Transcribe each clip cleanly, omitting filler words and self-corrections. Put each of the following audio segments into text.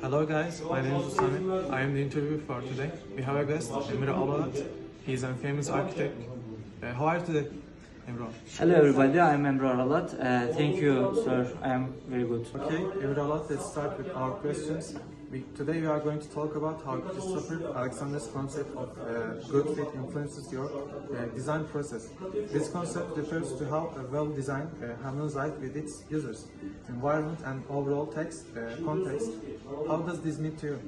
Hello guys, my name is Usame. I am the interviewer for today. We have a guest, Emre Alalat. He is a famous architect. How are you today, Emre? Hello everybody, I'm Emre Aralat. Thank you sir, I am very good. Okay, Emre Alalat, let's start with our questions. Today we are going to talk about how Christopher Alexander's concept of good fit influences your design process. This concept refers to how a well-designed handles life with its users, environment and overall context. How does this mean to you?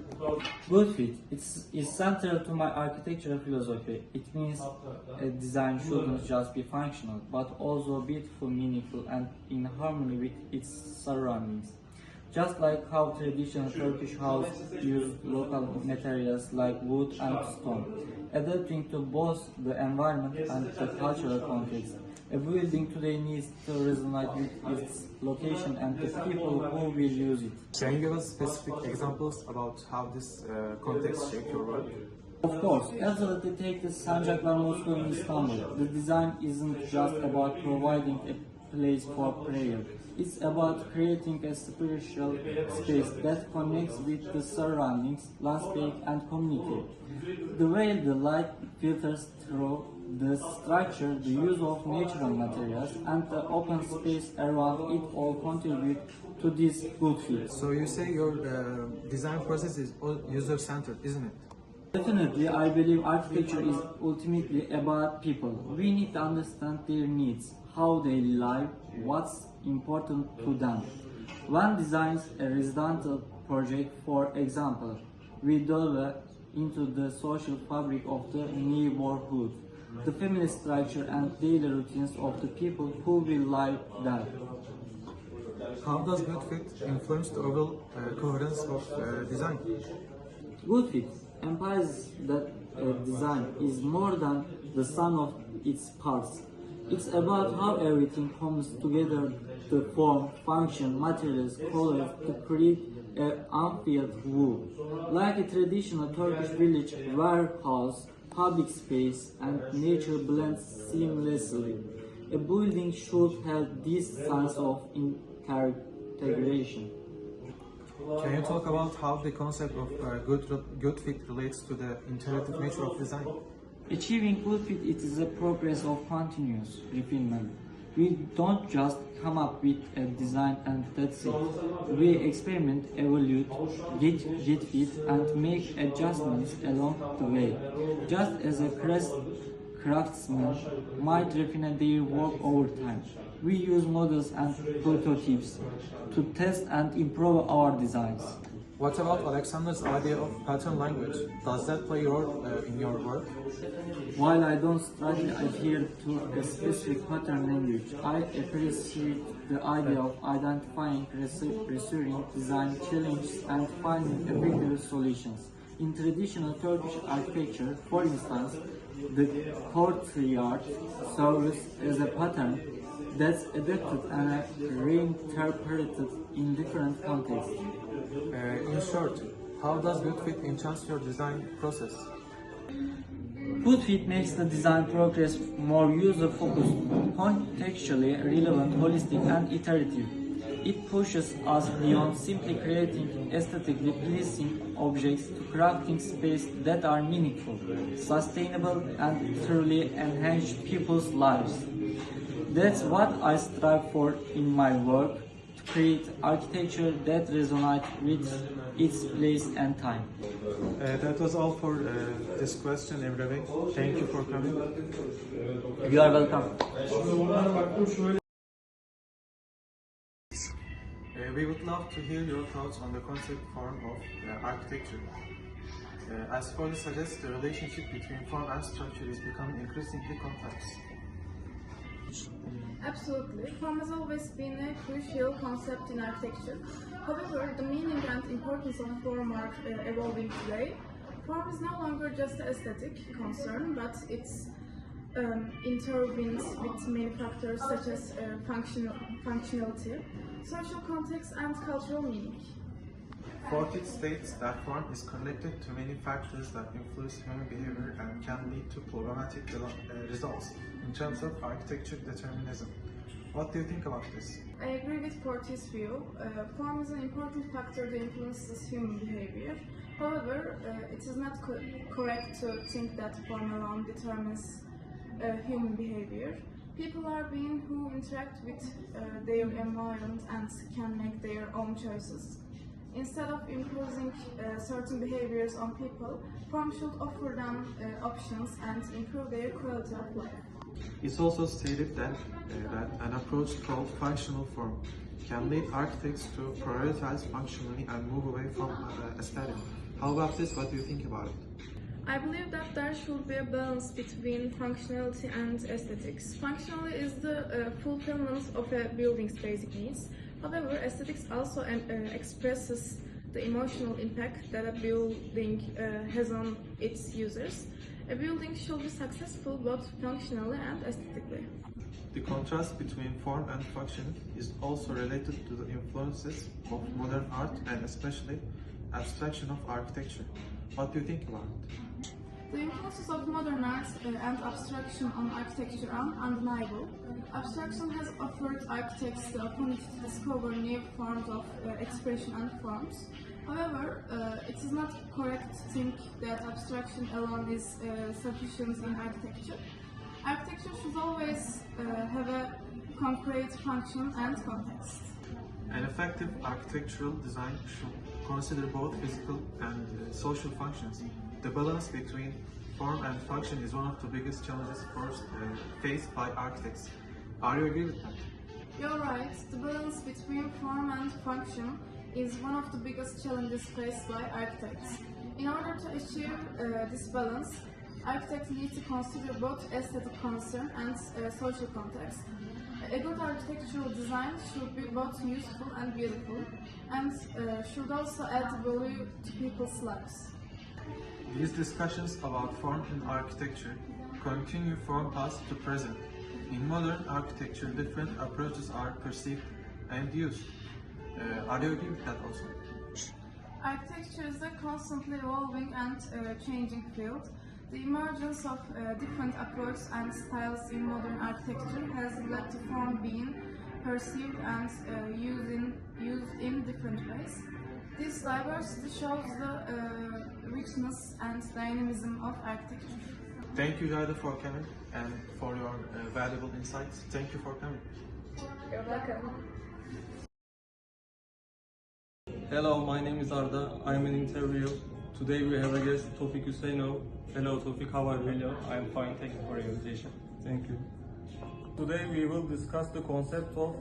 Good fit is central to my architectural philosophy. It means a design shouldn't just be functional, but also beautiful, meaningful and in harmony with its surroundings. Just like how traditional Turkish houses use local materials like wood and stone, adapting to both the environment and the cultural context. A building today needs to resonate with its location and the people who will use it. Can you give us specific examples about how this context shaped your work? Of course, absolutely take the Sancaklar Mosque in Istanbul. The design isn't just about providing a place for prayer. It's about creating a spiritual space that connects with the surroundings, landscape and community. The way the light filters through the structure, the use of natural materials and the open space around it all contribute to this good fit. So you say your design process is user-centered, isn't it? Definitely, I believe architecture is ultimately about people. We need to understand their needs, how they live, what's important to them. When designs a residential project, for example, we delve into the social fabric of the neighborhood, the family structure and daily routines of the people who will live there. How does good fit influence the overall coherence of design? Good fit implies that a design is more than the sum of its parts. It's about how everything comes together, the form, function, materials, colors to create an unfilled view. Like a traditional Turkish village warehouse, public space and nature blend seamlessly. A building should have this sense of integration. Can you talk about how the concept of good fit relates to the iterative nature of design? Achieving good fit it is a progress of continuous refinement. We don't just come up with a design and that's it. We experiment, evaluate, get fit and make adjustments along the way. Just as a craftsman might refine their work over time. We use models and prototypes to test and improve our designs. What about Alexander's idea of pattern language? Does that play a role in your work? While I don't strictly adhere to a specific pattern language, I appreciate the idea of identifying recurring design challenges and finding effective solutions. In traditional Turkish architecture, for instance, the courtyard serves as a pattern that's adapted and reinterpreted in different contexts. In short, how does good fit enhance your design process? Good fit makes the design progress more user-focused, contextually relevant, holistic, and iterative. It pushes us beyond simply creating aesthetically pleasing objects to crafting space that are meaningful, sustainable, and truly enhance people's lives. That's what I strive for in my work, to create architecture that resonates with its place and time. That was all for this question, Emre Bey. Thank you for coming. You are welcome. We would love to hear your thoughts on the concept form of architecture. As Freud suggests, the relationship between form and structure is becoming increasingly complex. Absolutely. Form has always been a crucial concept in architecture. However, the meaning and importance of form are evolving today. Form is no longer just an aesthetic concern, but it's intertwines with many factors such as functionality, social context, and cultural meaning. Fortich states that form is connected to many factors that influence human behavior and can lead to problematic results in terms of architecture determinism. What do you think about this? I agree with Porty's view. Form is an important factor that influences human behavior. However, it is not correct to think that form alone determines human behavior. People are beings who interact with their environment and can make their own choices. Instead of imposing certain behaviors on people, form should offer them options and improve their quality of life. It's also stated that an approach called functional form can lead architects to prioritize functionally and move away from aesthetic. How about this? What do you think about it? I believe that there should be a balance between functionality and aesthetics. Functionality is the fulfillment of a building's basic needs. However, aesthetics also expresses the emotional impact that a building has on its users. A building should be successful both functionally and aesthetically. The contrast between form and function is also related to the influences of modern art and especially abstraction of architecture. What do you think about it? The influences of modern art and abstraction on architecture are undeniable. Abstraction has offered architects the opportunity to discover new forms of expression and forms. However, it is not correct to think that abstraction alone is sufficient in architecture. Architecture should always have a concrete function and context. An effective architectural design should consider both physical and social functions. The balance between form and function is one of the biggest challenges faced by architects. Are you agree with that? You're right, the balance between form and function is one of the biggest challenges faced by architects. In order to achieve this balance, architects need to consider both aesthetic concern and social context. A good architectural design should be both useful and beautiful, and should also add value to people's lives. These discussions about form in architecture continue from past to present. In modern architecture, different approaches are perceived and used. Are you agree with that also? Architecture is a constantly evolving and changing field. The emergence of different approaches and styles in modern architecture has led to form being perceived and used in different ways. This diversity shows the richness and dynamism of architecture. Thank you, Jayda, for coming and for your valuable insights. Thank you for coming. You're welcome. Hello, my name is Arda. I'm an interview. Today we have a guest, Tofik Hüseyinov. Hello, Tofik. How are you? Hello, I'm fine. Thank you for your invitation. Thank you. Today we will discuss the concept of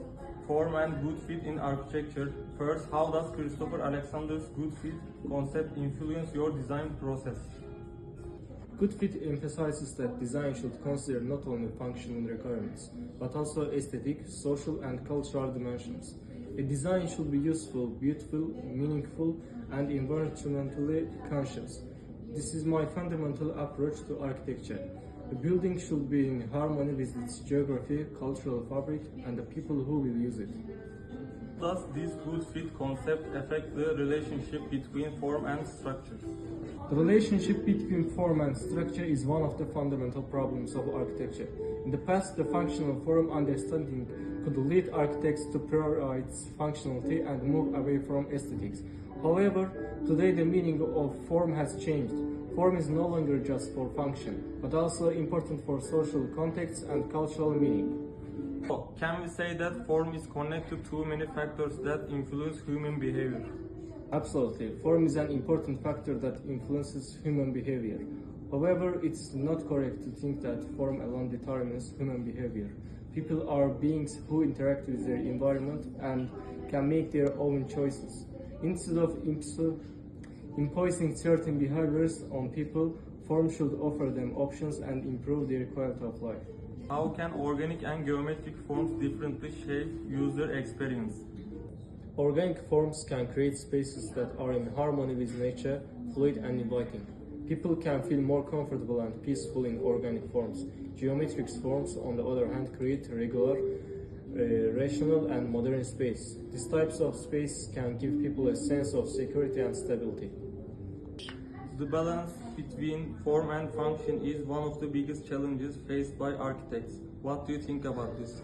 form and good fit in architecture. First, how does Christopher Alexander's good fit concept influence your design process? Good fit emphasizes that design should consider not only functional requirements, but also aesthetic, social, and cultural dimensions. A design should be useful, beautiful, meaningful, and environmentally conscious. This is my fundamental approach to architecture. A building should be in harmony with its geography, cultural fabric, and the people who will use it. Does this good fit concept affect the relationship between form and structure? The relationship between form and structure is one of the fundamental problems of architecture. In the past, the functional form understanding could lead architects to prioritize functionality and move away from aesthetics. However, today the meaning of form has changed. Form is no longer just for function, but also important for social context and cultural meaning. Can we say that form is connected to many factors that influence human behavior? Absolutely. Form is an important factor that influences human behavior. However, it's not correct to think that form alone determines human behavior. People are beings who interact with their environment and can make their own choices. Instead of imposing certain behaviors on people, form should offer them options and improve their quality of life. How can organic and geometric forms differently shape user experience? Organic forms can create spaces that are in harmony with nature, fluid and inviting. People can feel more comfortable and peaceful in organic forms. Geometric forms, on the other hand, create regular, rational and modern space. These types of space can give people a sense of security and stability. The balance between form and function is one of the biggest challenges faced by architects. What do you think about this?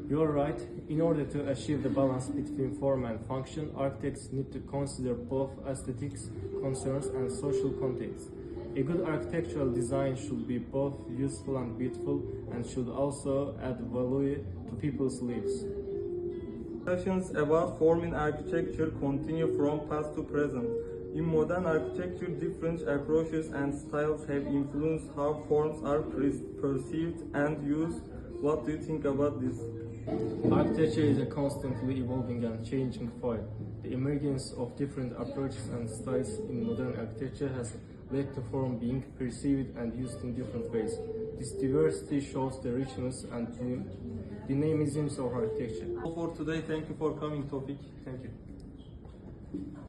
You're right. In order to achieve the balance between form and function, architects need to consider both aesthetics concerns and social context. A good architectural design should be both useful and beautiful and should also add value to people's lives. Discussions about form in architecture continue from past to present. In modern architecture, different approaches and styles have influenced how forms are perceived and used. What do you think about this? Architecture is a constantly evolving and changing field. The emergence of different approaches and styles in modern architecture has led to form being perceived and used in different ways. This diversity shows the richness and dynamism of architecture. For today, thank you for coming, Tofik. Thank you.